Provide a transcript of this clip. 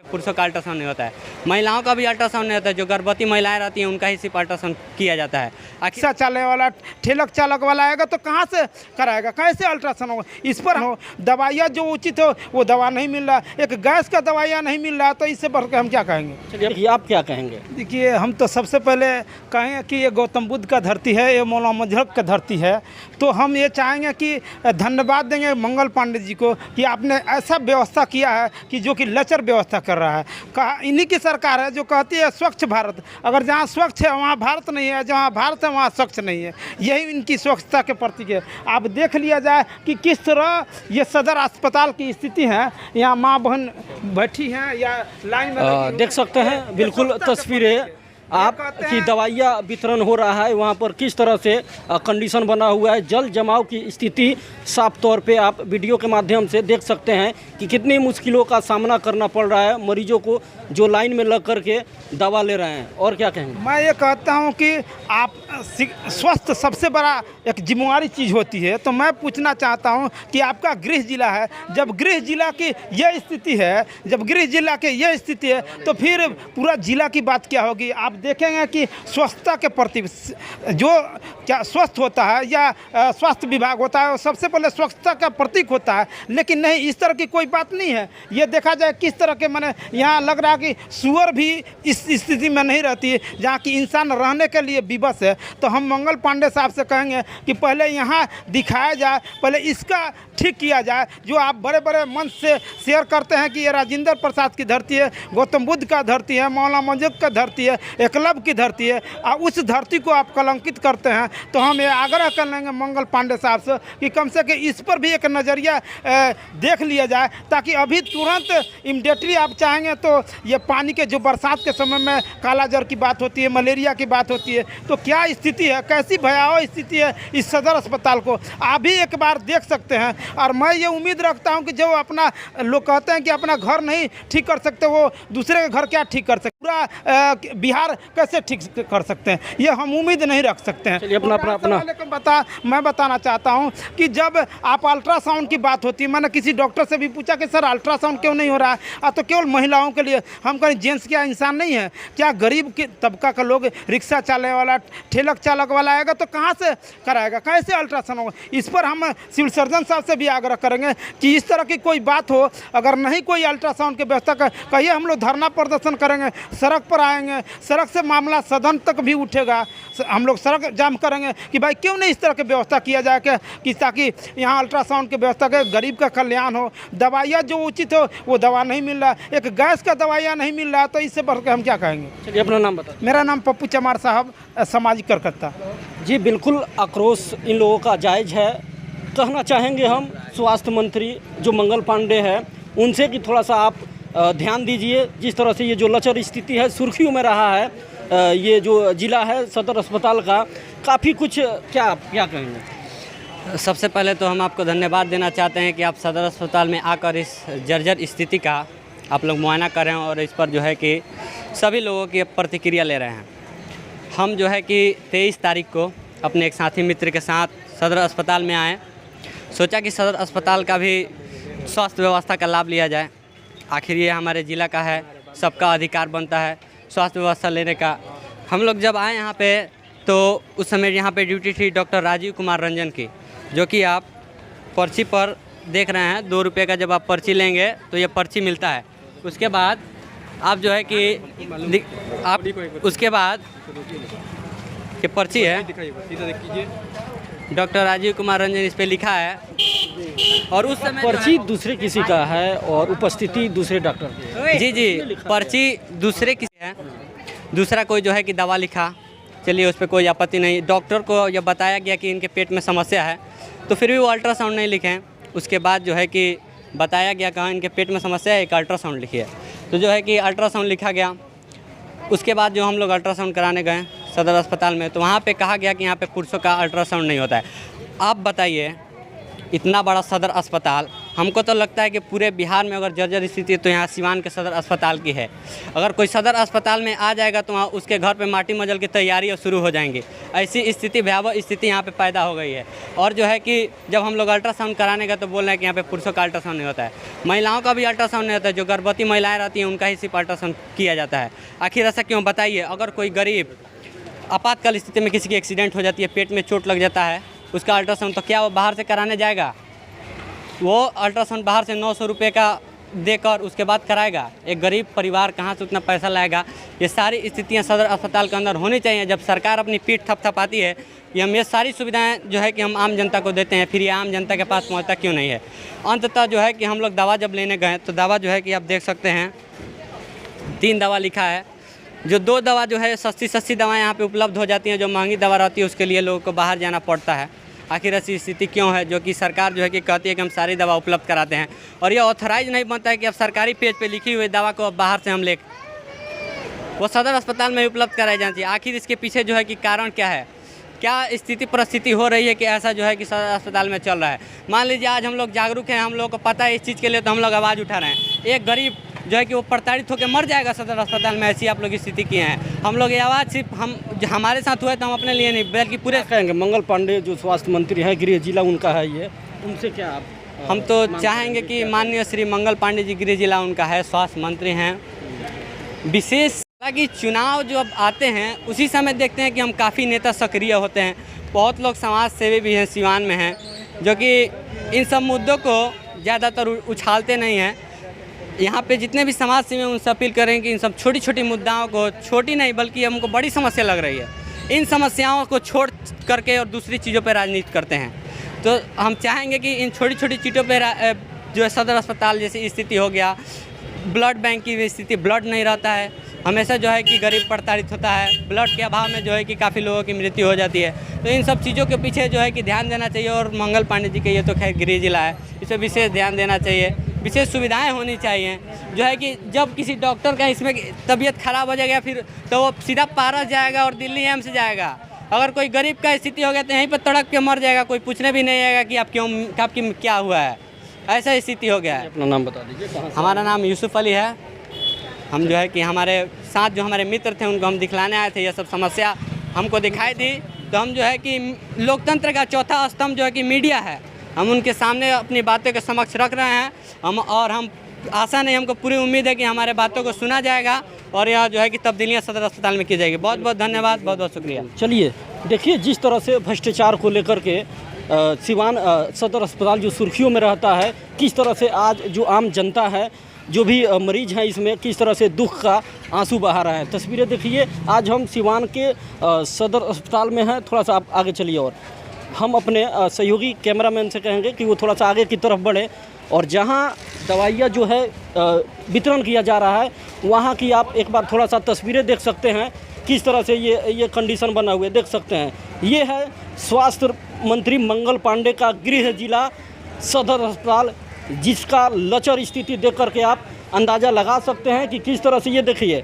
पुरुषों का अल्ट्रासाउंड नहीं होता है। महिलाओं का भी अल्ट्रासाउंड नहीं होता है। जो गर्भवती महिलाएं रहती हैं उनका ही सिर्फ अल्ट्रासाउंड किया जाता है। रिक्शा चलाने वाला, ठेलक चालक वाला आएगा तो कहाँ से कराएगा, कैसे अल्ट्रासाउंड होगा? इस पर हो दवाइयाँ जो उचित हो वो दवा नहीं मिल रहा, एक गैस का दवाइयाँ नहीं मिल रहा, तो इससे बढ़ के हम क्या कहेंगे? चलिए आप क्या कहेंगे? देखिए, हम तो सबसे पहले कहें कि ये गौतम बुद्ध का धरती है, ये मौलाना मजहब का धरती है, तो हम ये चाहेंगे कि धन्यवाद देंगे मंगल पांडे जी को कि आपने ऐसा व्यवस्था किया है कि जो कि लचर व्यवस्था कर रहा है। इन्हीं की सरकार है जो कहती है स्वच्छ भारत। अगर जहाँ स्वच्छ है वहाँ भारत नहीं है, जहाँ भारत है वहाँ स्वच्छ नहीं है। यही इनकी स्वच्छता के प्रतीक है। आप देख लिया जाए कि किस तरह ये सदर अस्पताल की स्थिति है। यहाँ माँ बहन बैठी हैं या लाइन में देख सकते हैं बिल्कुल तस्वीरें आप की दवाइयाँ वितरण हो रहा है। वहाँ पर किस तरह से कंडीशन बना हुआ है, जल जमाव की स्थिति साफ तौर पे आप वीडियो के माध्यम से देख सकते हैं कि कितनी मुश्किलों का सामना करना पड़ रहा है मरीजों को जो लाइन में लग कर के दवा ले रहे हैं। और क्या कहेंगे? मैं ये कहता हूँ कि आप स्वस्थ सबसे बड़ा एक जिम्मेवारी चीज़ होती है। तो मैं पूछना चाहता हूँ कि आपका गृह जिला है, जब गृह जिला की यह स्थिति है, जब गृह जिला की यह स्थिति है तो फिर पूरा जिला की बात क्या होगी? आप देखेंगे कि स्वच्छता के प्रति जो क्या स्वस्थ होता है या स्वास्थ्य विभाग होता है वो सबसे पहले स्वच्छता का प्रतीक होता है, लेकिन नहीं, इस तरह की कोई बात नहीं है। ये देखा जाए किस तरह के मैंने यहाँ लग रहा है कि सुअर भी इस स्थिति में नहीं रहती है जहाँ की इंसान रहने के लिए विवश है। तो हम मंगल पांडे साहब से कहेंगे कि पहले यहाँ दिखाया जाए, पहले इसका ठीक किया जाए। जो आप बड़े बड़े मंच से शेयर करते हैं कि ये राजेंद्र प्रसाद की धरती है, गौतम बुद्ध का धरती है, मौलाना मजहब का धरती है, एकलव्य की धरती है, और उस धरती को आप कलंकित करते हैं। तो हम ये आग्रह कर लेंगे मंगल पांडे साहब से कि कम से कम इस पर भी एक नज़रिया देख लिया जाए, ताकि अभी तुरंत इमीडिएटली आप चाहेंगे तो ये पानी के जो बरसात के समय में काला जर की बात होती है, मलेरिया की बात होती है, तो क्या स्थिति है, कैसी भयावह स्थिति है इस सदर अस्पताल को आप भी एक बार देख सकते हैं। और मैं ये उम्मीद रखता हूं कि जो अपना लोग कहते हैं कि अपना घर नहीं ठीक कर सकते, वो दूसरे का घर क्या ठीक कर सकते, पूरा बिहार कैसे ठीक कर सकते हैं, ये हम उम्मीद नहीं रख सकते हैं। अपना मैं बताना चाहता हूं कि जब आप अल्ट्रासाउंड की बात होती है, मैंने किसी डॉक्टर से भी पूछा कि सर अल्ट्रासाउंड क्यों नहीं हो रहा है, तो केवल महिलाओं के लिए। हम कहें जेंट्स क्या इंसान नहीं है क्या? गरीब के तबका का लोग, रिक्शा चलाने वाला, ठेलक चालक वाला आएगा तो कहाँ से कराएगा, कैसे अल्ट्रासाउंड होगा? इस पर हम सिविल सर्जन साहब से भी आग्रह करेंगे कि इस तरह की कोई बात हो, अगर नहीं कोई अल्ट्रासाउंड की व्यवस्था कहिए, हम लोग धरना प्रदर्शन करेंगे, सड़क पर आएंगे, सड़क से मामला सदन तक भी उठेगा। हम लोग सड़क जाम करेंगे कि भाई क्यों नहीं इस तरह की व्यवस्था किया जाए कि ताकि यहाँ अल्ट्रासाउंड की व्यवस्था के गरीब का कल्याण हो। दवाइयाँ जो उचित हो वो दवा नहीं मिल रहा, एक गैस का दवाइयाँ नहीं मिल रहा, तो इससे बढ़ के हम क्या कहेंगे? चलिए अपना नाम बता। मेरा नाम पप्पू चमार साहब, सामाजिक कार्यकर्ता। जी बिल्कुल, आक्रोश इन लोगों का जायज़ है। कहना चाहेंगे हम स्वास्थ्य मंत्री जो मंगल पांडे हैं उनसे कि थोड़ा सा आप ध्यान दीजिए। जिस तरह से ये जो लचर स्थिति है सुर्खियों में रहा है, ये जो ज़िला है सदर अस्पताल का, काफ़ी कुछ क्या कहेंगे? सबसे पहले तो हम आपको धन्यवाद देना चाहते हैं कि आप सदर अस्पताल में आकर इस जर्जर स्थिति का आप लोग मुआयना कर रहे हैं और इस पर जो है कि सभी लोगों की प्रतिक्रिया ले रहे हैं। हम जो है कि 23 तारीख को अपने एक साथी मित्र के साथ सदर अस्पताल में आए, सोचा कि सदर अस्पताल का भी स्वास्थ्य व्यवस्था का लाभ लिया जाए। आखिर ये हमारे ज़िला का है, सबका अधिकार बनता है स्वास्थ्य व्यवस्था लेने का। हम लोग जब आए यहाँ पे तो उस समय यहाँ पे ड्यूटी थी डॉक्टर राजीव कुमार रंजन की, जो कि आप पर्ची पर देख रहे हैं। 2 रुपये का जब आप पर्ची लेंगे तो ये पर्ची मिलता है। उसके बाद आप जो है कि आप उसके बाद ये पर्ची है, डॉक्टर राजीव कुमार रंजन इस पे लिखा है, और उस समय पर्ची दूसरे किसी का है और उपस्थिति दूसरे डॉक्टर की। जी पर्ची दूसरे किसी है, दूसरा कोई जो है कि दवा लिखा, चलिए उस पर कोई आपत्ति नहीं। डॉक्टर को जब बताया गया कि इनके पेट में समस्या है तो फिर भी वो अल्ट्रासाउंड नहीं लिखे। उसके बाद जो है कि बताया गया कहाँ इनके पेट में समस्या है, एक अल्ट्रासाउंड लिखिए, तो जो है कि अल्ट्रासाउंड लिखा गया। उसके बाद जो हम लोग अल्ट्रासाउंड कराने गए सदर अस्पताल में, तो वहाँ पे कहा गया कि यहाँ पे पुरुषों का अल्ट्रासाउंड नहीं होता है। आप बताइए, इतना बड़ा सदर अस्पताल हमको तो लगता है कि पूरे बिहार में अगर जर्जर स्थिति है तो यहाँ सिवान के सदर अस्पताल की है। अगर कोई सदर अस्पताल में आ जाएगा तो वहाँ उसके घर पे माटी मजल की तैयारी शुरू हो जाएंगी। ऐसी स्थिति, भयावह स्थिति यहाँ पे पैदा हो गई है। और जो है कि जब हम लोग अल्ट्रासाउंड कराने का तो बोल रहे हैं कि यहाँ पे पुरुषों का अल्ट्रासाउंड नहीं होता है, महिलाओं का भी अल्ट्रासाउंड नहीं होता है। जो गर्भवती महिलाएँ रहती हैं उनका ही सिर्फ अल्ट्रासाउंड किया जाता है। आखिर ऐसा क्यों, बताइए। अगर कोई गरीब आपातकाल स्थिति में किसी की एक्सीडेंट हो जाती है, पेट में चोट लग जाता है, उसका अल्ट्रासाउंड तो क्या वो बाहर से कराने जाएगा? वो अल्ट्रासाउंड बाहर से 900 रुपये का देकर उसके बाद कराएगा। एक गरीब परिवार कहाँ से उतना पैसा लाएगा? ये सारी स्थितियाँ सदर अस्पताल के अंदर होनी चाहिए। जब सरकार अपनी पीठ थपथपाती है कि हम ये सारी सुविधाएं जो है कि हम आम जनता को देते हैं, फिर ये आम जनता के पास पहुँचता क्यों नहीं है? अंततः जो है कि हम लोग दवा जब लेने गए तो दवा जो है कि आप देख सकते हैं 3 दवा लिखा है। जो 2 दवा जो है सस्ती दवाएँ यहाँ पर उपलब्ध हो जाती हैं। जो महंगी दवा रहती है उसके लिए लोगों को बाहर जाना पड़ता है। आखिर ऐसी स्थिति क्यों है? जो कि सरकार जो है कि कहती है कि हम सारी दवा उपलब्ध कराते हैं और ये ऑथराइज नहीं बनता है कि अब सरकारी पेज पे लिखी हुई दवा को अब बाहर से हम ले वो सदर अस्पताल में उपलब्ध कराई जानी चाहिए। आखिर इसके पीछे जो है कि कारण क्या है? क्या स्थिति परिस्थिति हो रही है कि ऐसा जो है कि सदर अस्पताल में चल रहा है? मान लीजिए आज हम लोग जागरूक हैं, हम लोग को पता है इस चीज़ के लिए, तो हम लोग आवाज़ उठा रहे हैं। एक गरीब जो है कि वो प्रताड़ित होकर मर जाएगा सदर अस्पताल में, ऐसी आप लोग स्थिति किए हैं। हम लोग ये आवाज़ सिर्फ हमारे साथ हुआ है तो हम अपने लिए नहीं बल्कि पूरे कहेंगे। मंगल पांडे जो स्वास्थ्य मंत्री हैं, गृह जिला उनका है, ये उनसे क्या आप हम तो चाहेंगे कि माननीय श्री मंगल पांडे जी गृह जिला उनका है, स्वास्थ्य मंत्री हैं। विशेष कि चुनाव जो अब आते हैं उसी समय देखते हैं कि हम काफ़ी नेता सक्रिय होते हैं। बहुत लोग समाज सेवी भी हैं सिवान में हैं, जो कि इन सब मुद्दों को ज़्यादातर उछालते नहीं हैं। यहाँ पे जितने भी समाज सेवी हैं उनसे अपील करें कि इन सब छोटी छोटी मुद्दाओं को, छोटी नहीं बल्कि हमको बड़ी समस्या लग रही है, इन समस्याओं को छोड़ करके और दूसरी चीज़ों पे राजनीति करते हैं। तो हम चाहेंगे कि इन छोटी छोटी चीज़ों पे जो है सदर अस्पताल जैसी स्थिति हो गया, ब्लड बैंक की भी स्थिति, ब्लड नहीं रहता है, हमेशा जो है कि गरीब प्रताड़ित होता है, ब्लड के अभाव में जो है कि काफ़ी लोगों की मृत्यु हो जाती है। तो इन सब चीज़ों के पीछे जो है कि ध्यान देना चाहिए। और मंगल पांडे जी के ये तो खैर गृह जिला है, इस पर विशेष ध्यान देना चाहिए। विशेष सुविधाएं होनी चाहिए, जो है कि जब किसी डॉक्टर का इसमें तबीयत खराब हो जाएगा फिर तो वो सीधा पारस जाएगा और दिल्ली एम्स जाएगा। अगर कोई गरीब का स्थिति हो गया तो यहीं पर तड़क के मर जाएगा, कोई पूछने भी नहीं आएगा कि आप क्यों, आपकी क्या हुआ है। ऐसा स्थिति हो गया है। अपना नाम बता दीजिए। हमारा नाम यूसुफ अली है। हम जो है कि हमारे साथ जो हमारे मित्र थे उनको हम दिखलाने आए थे। ये सब समस्या हमको दिखाई दी तो हम जो है कि लोकतंत्र का चौथा स्तंभ जो है कि मीडिया है, हम उनके सामने अपनी बातों के समक्ष रख रहे हैं। हम आशा नहीं, हमको पूरी उम्मीद है कि हमारे बातों को सुना जाएगा और यह जो है कि तब्दीलियाँ सदर अस्पताल में की जाएगी। बहुत बहुत धन्यवाद, बहुत बहुत शुक्रिया। चलिए देखिए, जिस तरह से भ्रष्टाचार को लेकर के सिवान सदर अस्पताल जो सुर्खियों में रहता है, किस तरह से आज जो आम जनता है, जो भी मरीज हैं, इसमें किस तरह से दुख का आंसू बहा रहा है। तस्वीरें देखिए, आज हम सिवान के सदर अस्पताल में हैं। थोड़ा सा आप आगे चलिए और हम अपने सहयोगी कैमरामैन से कहेंगे कि वो थोड़ा सा आगे की तरफ बढ़े और जहां दवाइयाँ जो है वितरण किया जा रहा है वहां की आप एक बार थोड़ा सा तस्वीरें देख सकते हैं। किस तरह से ये कंडीशन बना हुआ है देख सकते हैं। ये है स्वास्थ्य मंत्री मंगल पांडे का गृह जिला सदर अस्पताल, जिसका लचर स्थिति देख करके आप अंदाज़ा लगा सकते हैं कि किस तरह से ये देखिए